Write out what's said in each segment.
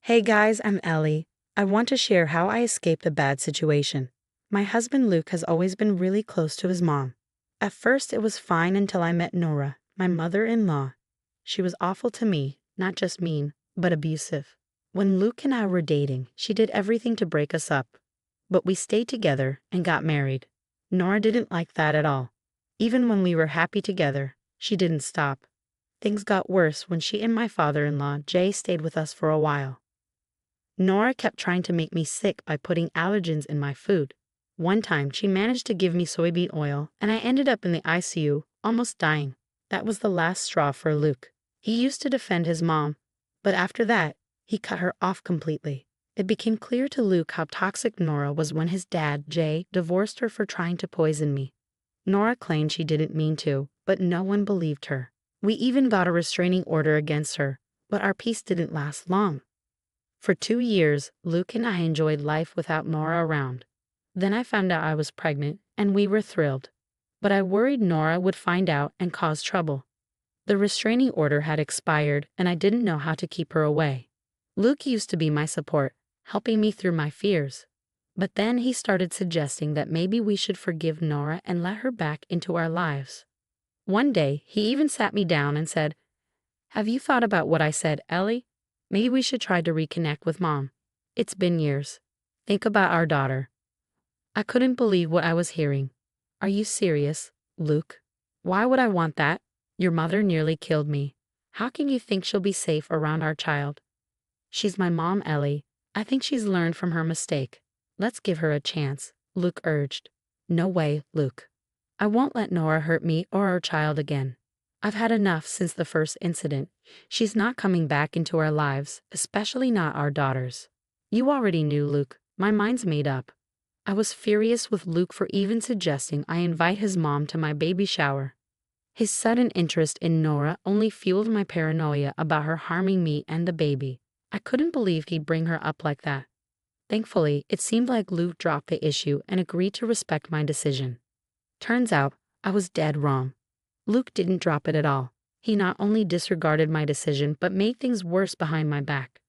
Hey guys, I'm Ellie. I want to share how I escaped a bad situation. My husband Luke has always been really close to his mom. At first, it was fine until I met Nora, my mother in law. She was awful to me, not just mean, but abusive. When Luke and I were dating, she did everything to break us up. But we stayed together and got married. Nora didn't like that at all. Even when we were happy together, she didn't stop. Things got worse when she and my father in law, Jay, stayed with us for a while. Nora kept trying to make me sick by putting allergens in my food. One time, she managed to give me soybean oil, and I ended up in the ICU, almost dying. That was the last straw for Luke. He used to defend his mom, but after that, he cut her off completely. It became clear to Luke how toxic Nora was when his dad, Jay, divorced her for trying to poison me. Nora claimed she didn't mean to, but no one believed her. We even got a restraining order against her, but our peace didn't last long. For 2 years, Luke and I enjoyed life without Nora around. Then I found out I was pregnant, and we were thrilled. But I worried Nora would find out and cause trouble. The restraining order had expired, and I didn't know how to keep her away. Luke used to be my support, helping me through my fears. But then he started suggesting that maybe we should forgive Nora and let her back into our lives. One day, he even sat me down and said, "Have you thought about what I said, Ellie? Maybe we should try to reconnect with Mom. It's been years. Think about our daughter." I couldn't believe what I was hearing. "Are you serious, Luke? Why would I want that? Your mother nearly killed me. How can you think she'll be safe around our child?" "She's my mom, Ellie. I think she's learned from her mistake. Let's give her a chance," Luke urged. "No way, Luke. I won't let Nora hurt me or our child again. I've had enough since the first incident. She's not coming back into our lives, especially not our daughters." "You already knew, Luke. My mind's made up." I was furious with Luke for even suggesting I invite his mom to my baby shower. His sudden interest in Nora only fueled my paranoia about her harming me and the baby. I couldn't believe he'd bring her up like that. Thankfully, it seemed like Luke dropped the issue and agreed to respect my decision. Turns out, I was dead wrong. Luke didn't drop it at all. He not only disregarded my decision, but made things worse behind my back.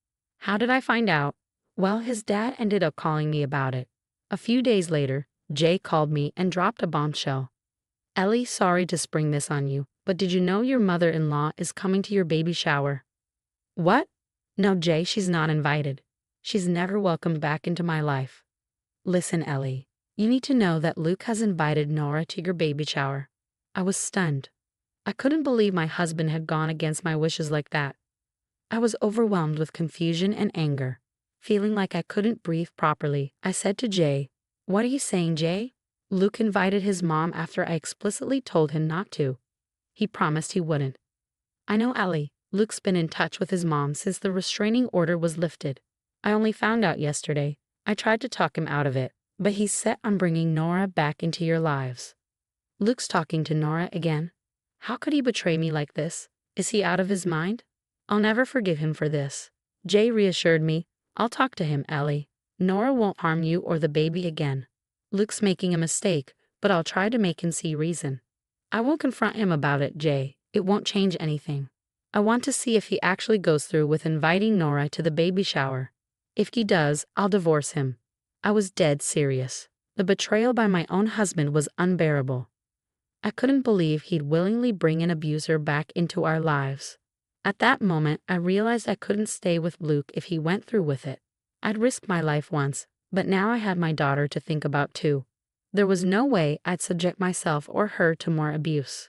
How did I find out? Well, his dad ended up calling me about it. A few days later, Jay called me and dropped a bombshell. "Ellie, sorry to spring this on you, but did you know your mother-in-law is coming to your baby shower?" "What?" "No, Jay, she's not invited. She's never welcomed back into my life." "Listen, Ellie, you need to know that Luke has invited Nora to your baby shower." I was stunned. I couldn't believe my husband had gone against my wishes like that. I was overwhelmed with confusion and anger. Feeling like I couldn't breathe properly, I said to Jay, "What are you saying, Jay?" "Luke invited his mom after I explicitly told him not to. He promised he wouldn't." "I know, Ellie. Luke's been in touch with his mom since the restraining order was lifted. I only found out yesterday. I tried to talk him out of it, but he's set on bringing Nora back into your lives." "Luke's talking to Nora again? How could he betray me like this? Is he out of his mind?" "I'll never forgive him for this." Jay reassured me. "I'll talk to him, Ellie. Nora won't harm you or the baby again. Luke's making a mistake, but I'll try to make him see reason." "I won't confront him about it, Jay. It won't change anything. I want to see if he actually goes through with inviting Nora to the baby shower. If he does, I'll divorce him." I was dead serious. The betrayal by my own husband was unbearable. I couldn't believe he'd willingly bring an abuser back into our lives. At that moment, I realized I couldn't stay with Luke if he went through with it. I'd risked my life once, but now I had my daughter to think about too. There was no way I'd subject myself or her to more abuse.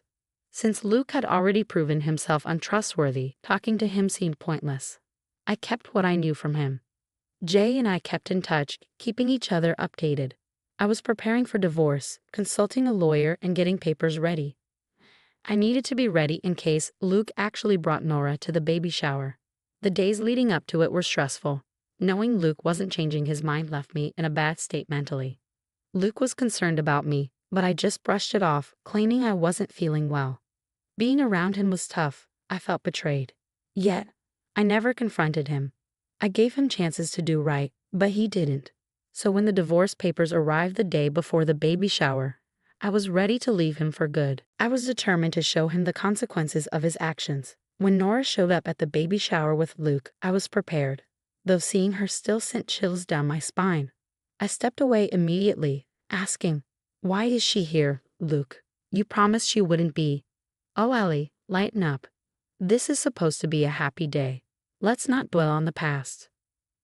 Since Luke had already proven himself untrustworthy, talking to him seemed pointless. I kept what I knew from him. Jay and I kept in touch, keeping each other updated. I was preparing for divorce, consulting a lawyer, and getting papers ready. I needed to be ready in case Luke actually brought Nora to the baby shower. The days leading up to it were stressful. Knowing Luke wasn't changing his mind left me in a bad state mentally. Luke was concerned about me, but I just brushed it off, claiming I wasn't feeling well. Being around him was tough. I felt betrayed. Yet, I never confronted him. I gave him chances to do right, but he didn't. So when the divorce papers arrived the day before the baby shower, I was ready to leave him for good. I was determined to show him the consequences of his actions. When Nora showed up at the baby shower with Luke, I was prepared. though seeing her still sent chills down my spine. I stepped away immediately, asking, "Why is she here, Luke? You promised she wouldn't be." "Oh, Ellie, lighten up. This is supposed to be a happy day. Let's not dwell on the past.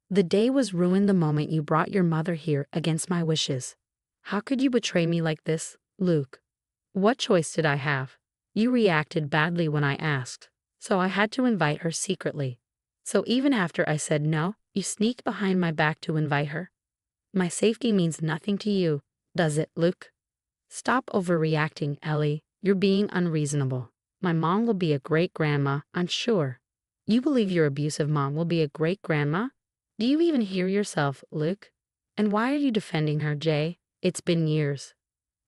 The day was ruined the moment you brought your mother here against my wishes. How could you betray me like this, Luke? What choice did I have? You reacted badly when I asked, so I had to invite her secretly. So even after I said no, you sneaked behind my back to invite her? My safety means nothing to you, does it, Luke? Stop overreacting, Ellie. You're being unreasonable. My mom will be a great grandma, I'm sure. You believe your abusive mom will be a great grandma? Do you even hear yourself, Luke? And why are you defending her, Jay? It's been years.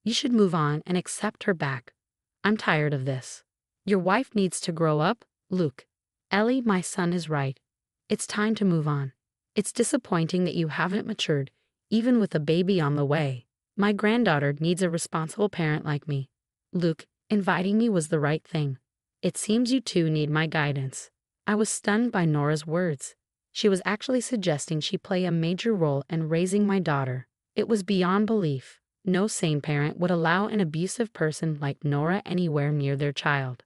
You should move on and accept her back. I'm tired of this. Your wife needs to grow up, Luke. Ellie, my son is right. It's time to move on. It's disappointing that you haven't matured, even with a baby on the way. My granddaughter needs a responsible parent like me. Luke, inviting me was the right thing. It seems you two need my guidance. I was stunned by Nora's words. She was actually suggesting she play a major role in raising my daughter. It was beyond belief. No sane parent would allow an abusive person like Nora anywhere near their child.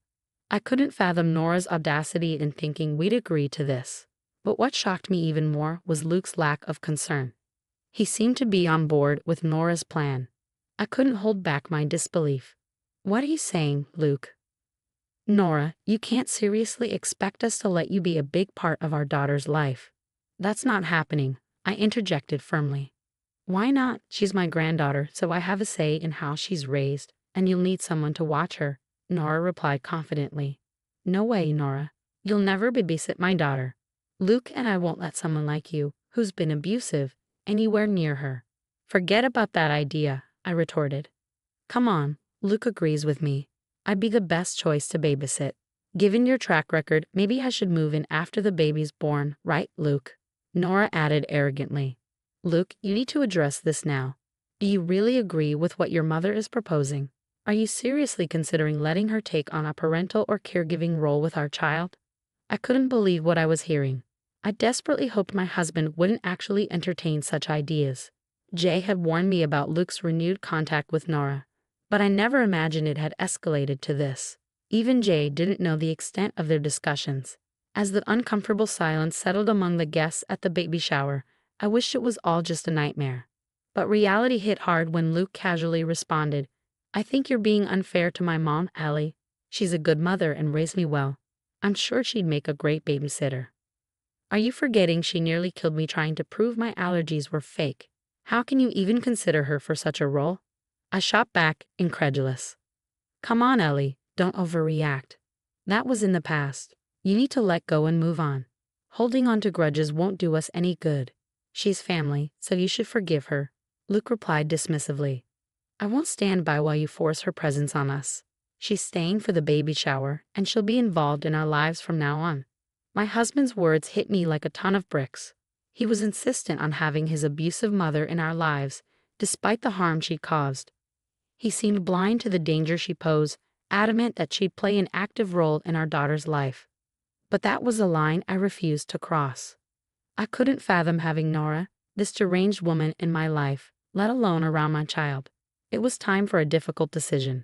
I couldn't fathom Nora's audacity in thinking we'd agree to this. But what shocked me even more was Luke's lack of concern. He seemed to be on board with Nora's plan. I couldn't hold back my disbelief. What are you saying, Luke? Nora, you can't seriously expect us to let you be a big part of our daughter's life. That's not happening, I interjected firmly. Why not? She's my granddaughter, so I have a say in how she's raised, and you'll need someone to watch her, Nora replied confidently. No way, Nora. You'll never babysit my daughter. Luke and I won't let someone like you, who's been abusive, anywhere near her. Forget about that idea, I retorted. Come on, Luke agrees with me. I'd be the best choice to babysit. Given your track record, maybe I should move in after the baby's born, right, Luke? Nora added arrogantly. Luke, you need to address this now. Do you really agree with what your mother is proposing? Are you seriously considering letting her take on a parental or caregiving role with our child? I couldn't believe what I was hearing. I desperately hoped my husband wouldn't actually entertain such ideas. Jay had warned me about Luke's renewed contact with Nora, but I never imagined it had escalated to this. Even Jay didn't know the extent of their discussions. As the uncomfortable silence settled among the guests at the baby shower, I wished it was all just a nightmare. But reality hit hard when Luke casually responded, I think you're being unfair to my mom, Allie. She's a good mother and raised me well. I'm sure she'd make a great babysitter. Are you forgetting she nearly killed me trying to prove my allergies were fake? How can you even consider her for such a role? I shot back, incredulous. Come on, Ellie, don't overreact. That was in the past. You need to let go and move on. Holding on to grudges won't do us any good. She's family, so you should forgive her, Luke replied dismissively. I won't stand by while you force her presence on us. She's staying for the baby shower, and she'll be involved in our lives from now on. My husband's words hit me like a ton of bricks. He was insistent on having his abusive mother in our lives, despite the harm she caused. He seemed blind to the danger she posed, adamant that she'd play an active role in our daughter's life. But that was a line I refused to cross. I couldn't fathom having Nora, this deranged woman, in my life, let alone around my child. It was time for a difficult decision.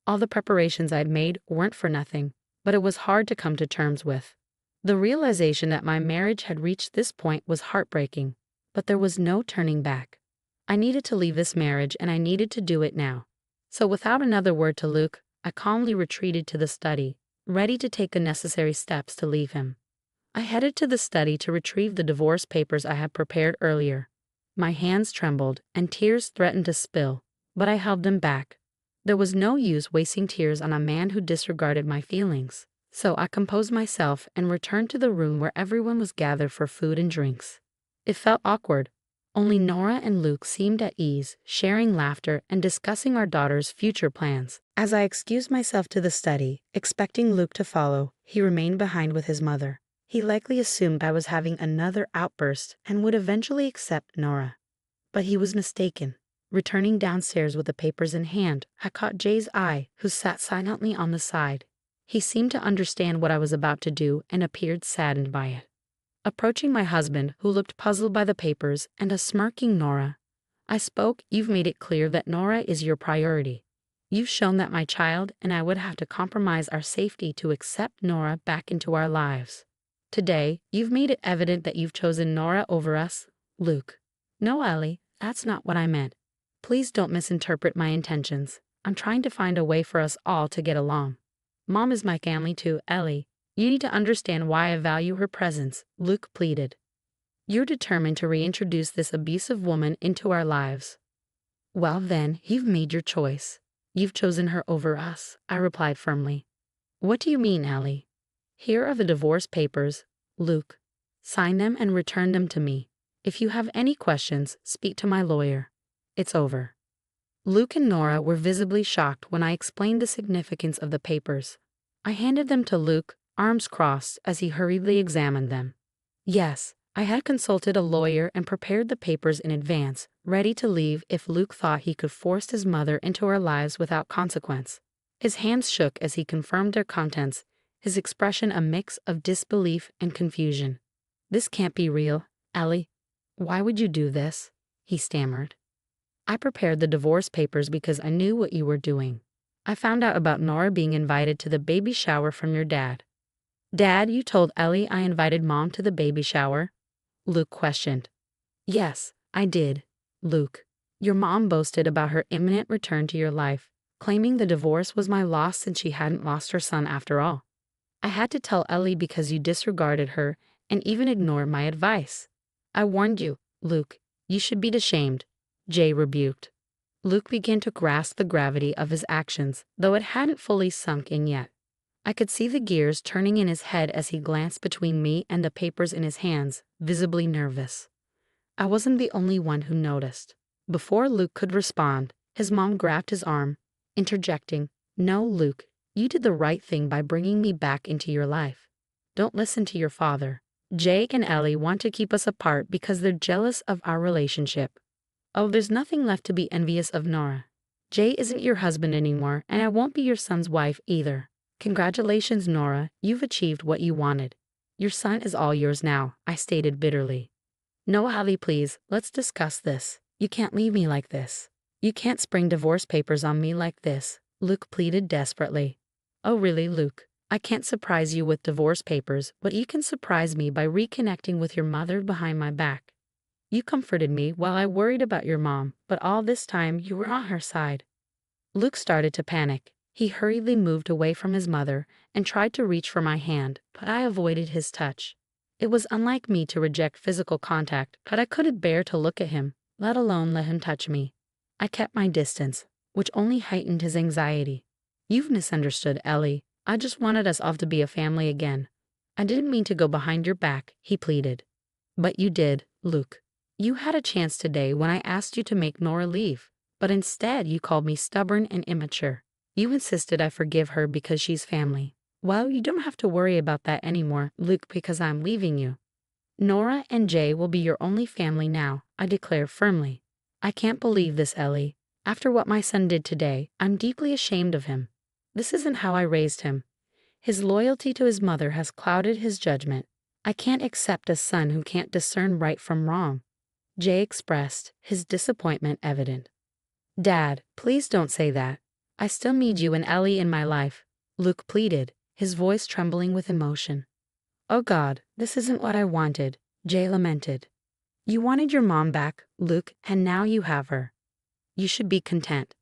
All the preparations I'd made weren't for nothing, but it was hard to come to terms with. The realization that my marriage had reached this point was heartbreaking, but there was no turning back. I needed to leave this marriage, and I needed to do it now. So without another word to Luke, I calmly retreated to the study, ready to take the necessary steps to leave him. I headed to the study to retrieve the divorce papers I had prepared earlier. My hands trembled, and tears threatened to spill, but I held them back. There was no use wasting tears on a man who disregarded my feelings. So I composed myself and returned to the room where everyone was gathered for food and drinks. It felt awkward. Only Nora and Luke seemed at ease, sharing laughter and discussing our daughter's future plans. As I excused myself to the study, expecting Luke to follow, he remained behind with his mother. He likely assumed I was having another outburst and would eventually accept Nora. But he was mistaken. Returning downstairs with the papers in hand, I caught Jay's eye, who sat silently on the side. He seemed to understand what I was about to do and appeared saddened by it. approaching my husband, who looked puzzled by the papers, and a smirking Nora. I spoke. You've made it clear that Nora is your priority. You've shown that my child and I would have to compromise our safety to accept Nora back into our lives. Today, you've made it evident that you've chosen Nora over us, Luke. No, Ellie, that's not what I meant. Please don't misinterpret my intentions. I'm trying to find a way for us all to get along. Mom is my family too, Ellie. You need to understand why I value her presence, Luke pleaded. You're determined to reintroduce this abusive woman into our lives. Well then, you've made your choice. You've chosen her over us, I replied firmly. What do you mean, Ellie? Here are the divorce papers, Luke. Sign them and return them to me. If you have any questions, speak to my lawyer. It's over. Luke and Nora were visibly shocked when I explained the significance of the papers. I handed them to Luke, arms crossed, as he hurriedly examined them. Yes, I had consulted a lawyer and prepared the papers in advance, ready to leave if Luke thought he could force his mother into our lives without consequence. His hands shook as he confirmed their contents, his expression a mix of disbelief and confusion. This can't be real, Ellie. Why would you do this? He stammered. I prepared the divorce papers because I knew what you were doing. I found out about Nora being invited to the baby shower from your dad. Dad, you told Ellie I invited Mom to the baby shower? Luke questioned. Yes, I did, Luke. Your mom boasted about her imminent return to your life, claiming the divorce was my loss since she hadn't lost her son after all. I had to tell Ellie because you disregarded her and even ignored my advice. I warned you, Luke. You should be ashamed, Jay rebuked. Luke began to grasp the gravity of his actions, though it hadn't fully sunk in yet. I could see the gears turning in his head as he glanced between me and the papers in his hands, visibly nervous. I wasn't the only one who noticed. Before Luke could respond, his mom grabbed his arm, interjecting, No, Luke, you did the right thing by bringing me back into your life. Don't listen to your father. Jake and Ellie want to keep us apart because they're jealous of our relationship. Oh, there's nothing left to be envious of, Nora. Jay isn't your husband anymore, and I won't be your son's wife either. Congratulations, Nora, you've achieved what you wanted. Your son is all yours now, I stated bitterly. No, Ellie, please, let's discuss this. You can't leave me like this. You can't spring divorce papers on me like this, Luke pleaded desperately. Oh, really, Luke? I can't surprise you with divorce papers, but you can surprise me by reconnecting with your mother behind my back. You comforted me while I worried about your mom, but all this time you were on her side. Luke started to panic. He hurriedly moved away from his mother and tried to reach for my hand, but I avoided his touch. It was unlike me to reject physical contact, but I couldn't bear to look at him, let alone let him touch me. I kept my distance, which only heightened his anxiety. You've misunderstood, Ellie. I just wanted us all to be a family again. I didn't mean to go behind your back, he pleaded. But you did, Luke. You had a chance today when I asked you to make Nora leave, but instead you called me stubborn and immature. You insisted I forgive her because she's family. Well, you don't have to worry about that anymore, Luke, because I'm leaving you. Nora and Jay will be your only family now, I declare firmly. I can't believe this, Ellie. After what my son did today, I'm deeply ashamed of him. This isn't how I raised him. His loyalty to his mother has clouded his judgment. I can't accept a son who can't discern right from wrong. Jay expressed, his disappointment evident. Dad, please don't say that. I still need you and Ellie in my life, Luke pleaded, his voice trembling with emotion. Oh God, this isn't what I wanted, Jay lamented. You wanted your mom back, Luke, and now you have her. You should be content.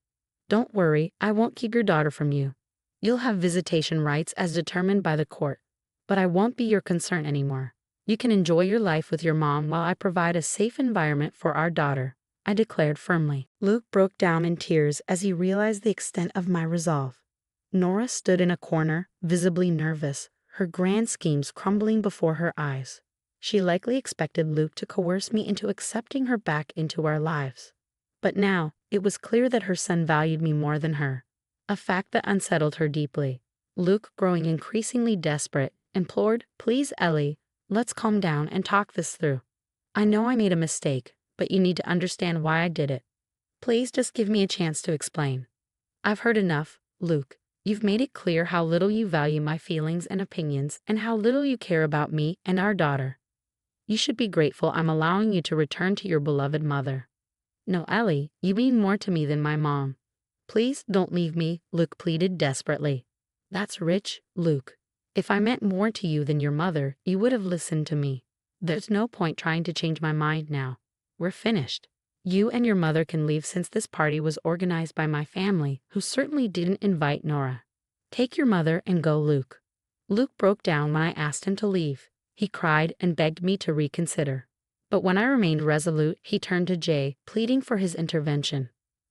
Don't worry, I won't keep your daughter from you. You'll have visitation rights as determined by the court, but I won't be your concern anymore. You can enjoy your life with your mom while I provide a safe environment for our daughter, I declared firmly. Luke broke down in tears as he realized the extent of my resolve. Nora stood in a corner, visibly nervous, her grand schemes crumbling before her eyes. She likely expected Luke to coerce me into accepting her back into our lives. But now, it was clear that her son valued me more than her, a fact that unsettled her deeply. Luke, growing increasingly desperate, implored, Please, Ellie, let's calm down and talk this through. I know I made a mistake, but you need to understand why I did it. Please just give me a chance to explain. I've heard enough, Luke. You've made it clear how little you value my feelings and opinions and how little you care about me and our daughter. You should be grateful I'm allowing you to return to your beloved mother." "No, Ellie, you mean more to me than my mom. Please don't leave me," Luke pleaded desperately. "That's rich, Luke. If I meant more to you than your mother, you would have listened to me. There's no point trying to change my mind now. We're finished. You and your mother can leave since this party was organized by my family, who certainly didn't invite Nora. Take your mother and go, Luke." Luke broke down when I asked him to leave. He cried and begged me to reconsider. But when I remained resolute, he turned to Jay, pleading for his intervention.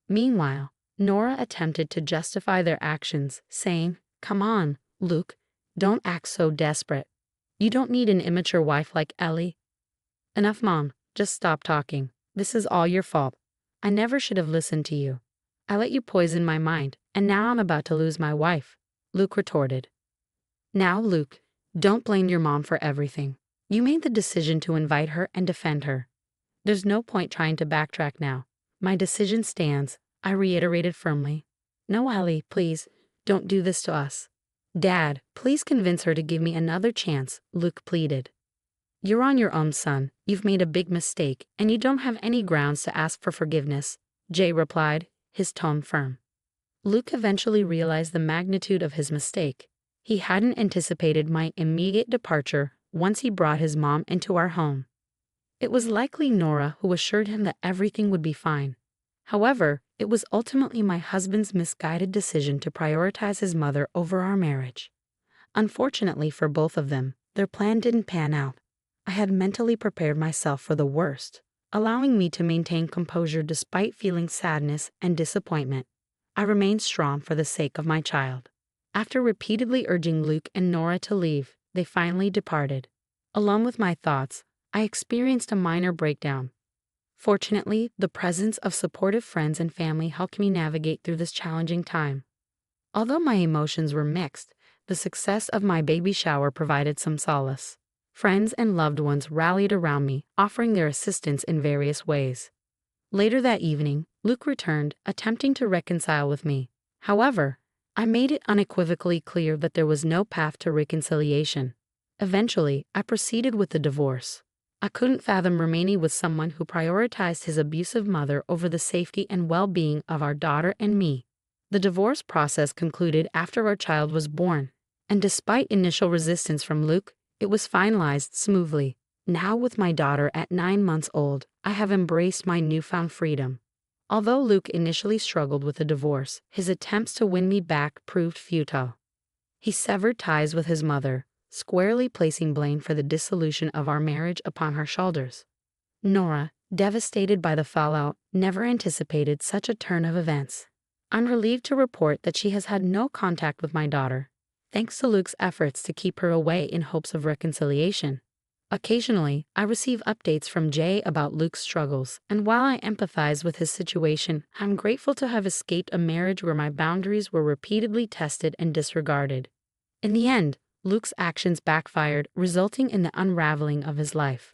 Meanwhile, Nora attempted to justify their actions, saying, "Come on, Luke, don't act so desperate. You don't need an immature wife like Ellie." "Enough, Mom. Just stop talking. This is all your fault. I never should have listened to you. I let you poison my mind, and now I'm about to lose my wife," Luke retorted. "Now, Luke, don't blame your mom for everything. You made the decision to invite her and defend her. There's no point trying to backtrack now. My decision stands," I reiterated firmly. "No, Ellie, please, don't do this to us." "Dad, please convince her to give me another chance," Luke pleaded. "You're on your own, son. You've made a big mistake, and you don't have any grounds to ask for forgiveness," Jay replied, his tone firm. Luke eventually realized the magnitude of his mistake. He hadn't anticipated my immediate departure once he brought his mom into our home. It was likely Nora who assured him that everything would be fine. However, it was ultimately my husband's misguided decision to prioritize his mother over our marriage. Unfortunately for both of them, their plan didn't pan out. I had mentally prepared myself for the worst, allowing me to maintain composure despite feeling sadness and disappointment. I remained strong for the sake of my child. After repeatedly urging Luke and Nora to leave, they finally departed. Alone with my thoughts, I experienced a minor breakdown. Fortunately, the presence of supportive friends and family helped me navigate through this challenging time. Although my emotions were mixed, the success of my baby shower provided some solace. Friends and loved ones rallied around me, offering their assistance in various ways. Later that evening, Luke returned, attempting to reconcile with me. However, I made it unequivocally clear that there was no path to reconciliation. Eventually, I proceeded with the divorce. I couldn't fathom remaining with someone who prioritized his abusive mother over the safety and well-being of our daughter and me. The divorce process concluded after our child was born, and despite initial resistance from Luke, it was finalized smoothly. Now, with my daughter at 9 months old, I have embraced my newfound freedom. Although Luke initially struggled with the divorce, his attempts to win me back proved futile. He severed ties with his mother, squarely placing blame for the dissolution of our marriage upon her shoulders. Nora, devastated by the fallout, never anticipated such a turn of events. I'm relieved to report that she has had no contact with my daughter, thanks to Luke's efforts to keep her away in hopes of reconciliation. Occasionally, I receive updates from Jay about Luke's struggles, and while I empathize with his situation, I'm grateful to have escaped a marriage where my boundaries were repeatedly tested and disregarded. In the end, Luke's actions backfired, resulting in the unraveling of his life.